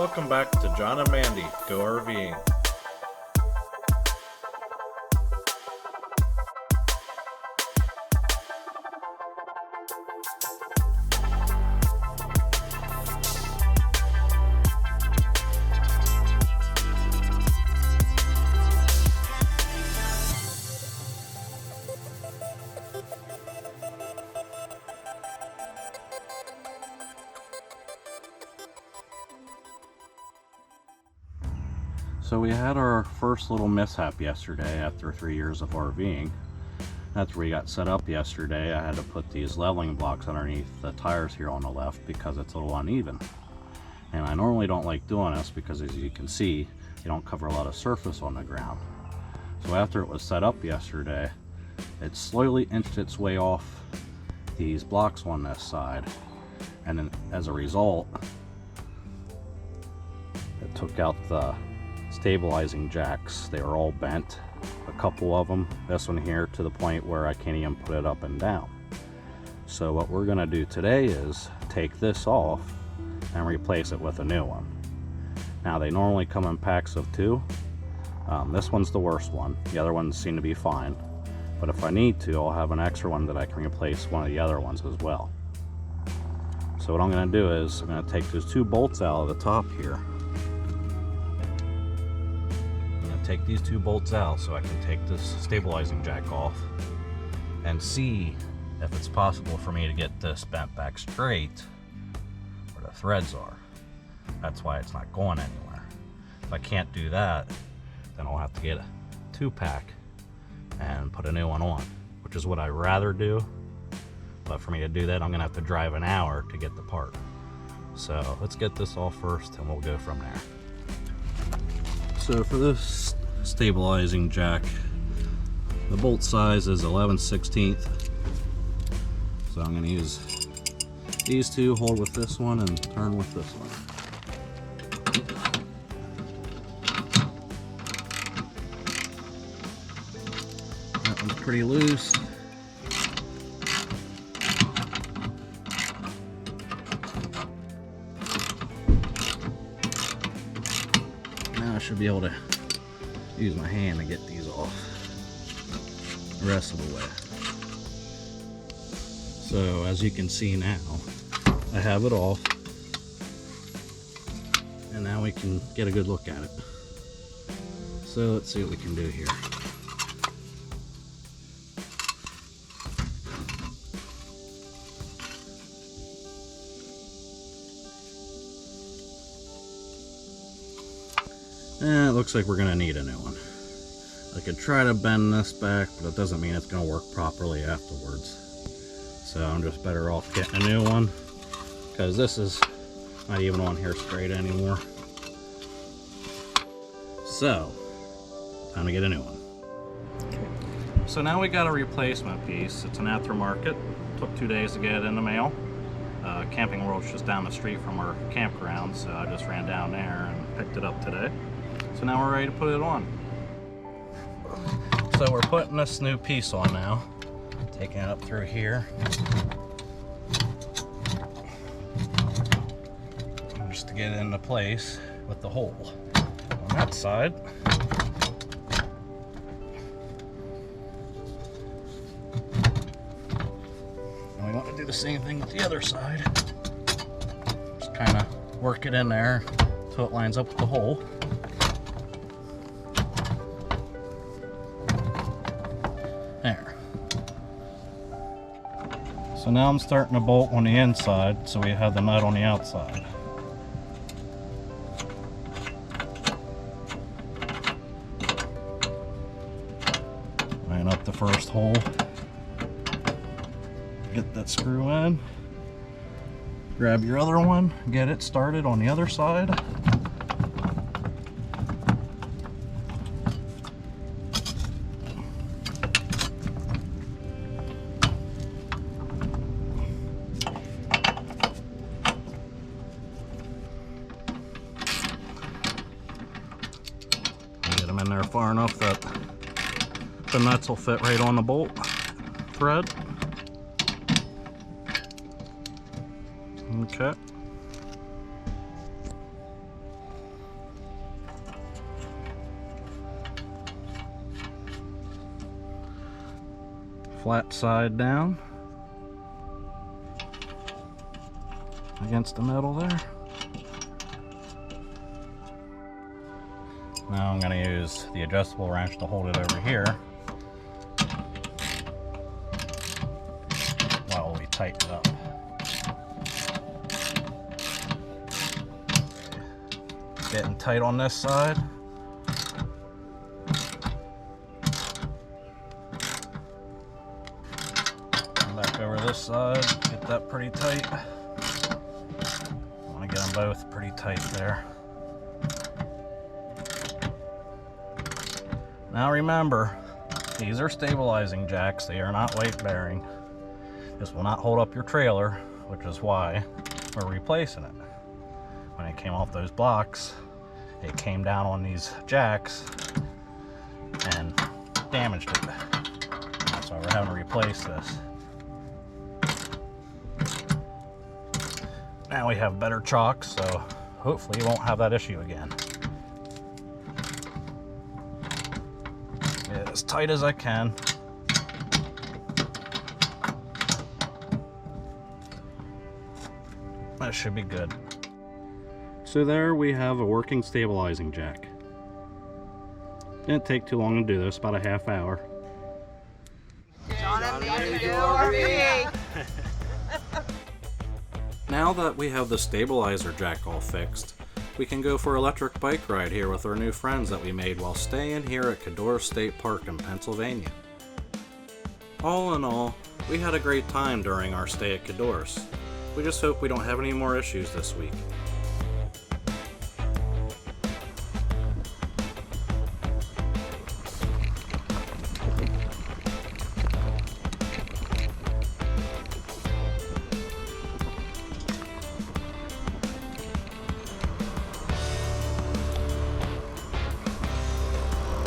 welcome back to John and Mandy Go RVing. So we had our first little mishap yesterday after 3 years of RVing. After we got set up yesterday, I had to put these leveling blocks underneath the tires here on the left because it's a little uneven. And I normally don't like doing this because, as you can see, you don't cover a lot of surface on the ground. So after it was set up yesterday, it slowly inched its way off these blocks on this side. And then as a result, it took out the stabilizing jacks. They were all bent, a couple of them, this one here, to the point where I can't even put it up and down. So what we're going to do today is take this off and replace it with a new one. Now they normally come in packs of 2. This one's the worst one, the other ones seem to be fine, but if I need to, I'll have an extra one that I can replace one of the other ones as well. So what I'm going to do is I'm going to take those 2 bolts out of the top here. Take these 2 bolts out so I can take this stabilizing jack off and see if it's possible for me to get this bent back straight where the threads are. That's why it's not going anywhere. If I can't do that, then I'll have to get a 2-pack and put a new one on, which is what I'd rather do. But for me to do that, I'm gonna have to drive an hour to get the part. So let's get this off first and we'll go from there. So for this stabilizing jack, the bolt size is 11/16. So I'm going to use these 2, hold with this one and turn with this one. That one's pretty loose. Now I should be able to use my hand to get these off the rest of the way. So as you can see now, I have it off, and now we can get a good look at it. So let's see what we can do here. It looks like we're going to need a new one. I could try to bend this back, but it doesn't mean it's going to work properly afterwards. So I'm just better off getting a new one, because this is not even on here straight anymore. So, time to get a new one. So now we got a replacement piece. It's an aftermarket. Took 2 days to get it in the mail. Camping World's just down the street from our campground, so I just ran down there and picked it up today. So now we're ready to put it on. So we're putting this new piece on now. Taking it up through here. Just to get it into place with the hole on that side. And we want to do the same thing with the other side. Just kind of work it in there until it lines up with the hole. There. So now I'm starting to bolt on the inside so we have the nut on the outside. Line up the first hole. Get that screw in. Grab your other one, get it started on the other side. Get them in there far enough that the nuts will fit right on the bolt thread. Okay. flat side down against the metal there. Now I'm going to use the adjustable wrench to hold it over here while we tighten it up. Getting tight on this side. Come back over this side, get that pretty tight. I want to get them both pretty tight there. Now remember, these are stabilizing jacks. They are not weight bearing. This will not hold up your trailer, which is why we're replacing it. When it came off those blocks, it came down on these jacks and damaged it. That's why we're having to replace this. Now we have better chocks, so hopefully you won't have that issue again. Get it as tight as I can. That should be good. So there we have a working stabilizing jack. Didn't take too long to do this, about a half hour. John and Mandy go RVing. Now that we have the stabilizer jack all fixed, we can go for an electric bike ride here with our new friends that we made while staying here at Codorus State Park in Pennsylvania. All in all, we had a great time during our stay at Codorus. We just hope we don't have any more issues this week.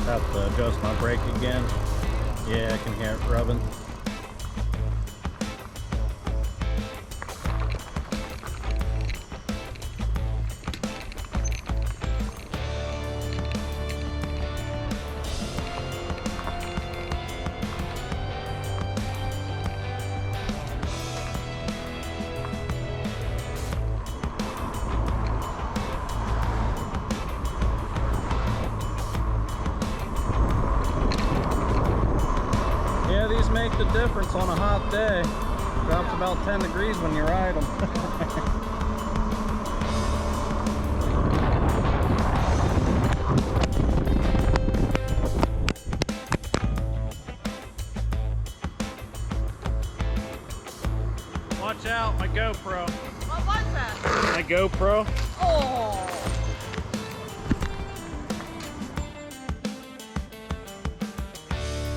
Have to adjust my brake again. Yeah, I can hear it rubbing. Yeah, these make the difference on a hot day. Drops about 10 degrees when you ride them. Watch out, my GoPro. What was that? My GoPro. Oh.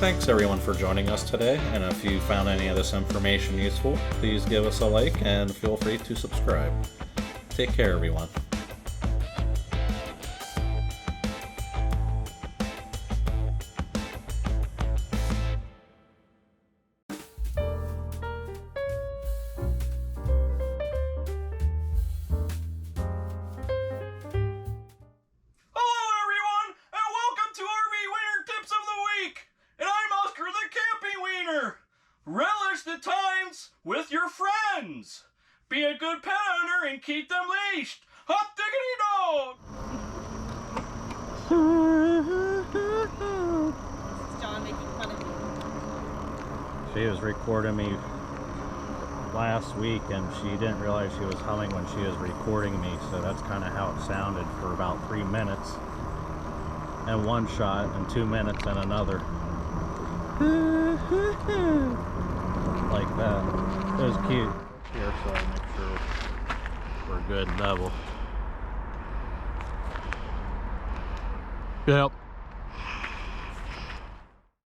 Thanks everyone for joining us today, and if you found any of this information useful, please give us a like and feel free to subscribe. Take care everyone. Relish the times with your friends. Be a good pet owner and keep them leashed. Hot diggity dog! This is John making fun of me. She was recording me last week and she didn't realize she was humming when she was recording me, so that's kind of how it sounded for about 3 minutes. And one shot, and 2 minutes, and another. Like that. It was cute. Here, so I make sure we're good and level. Yep.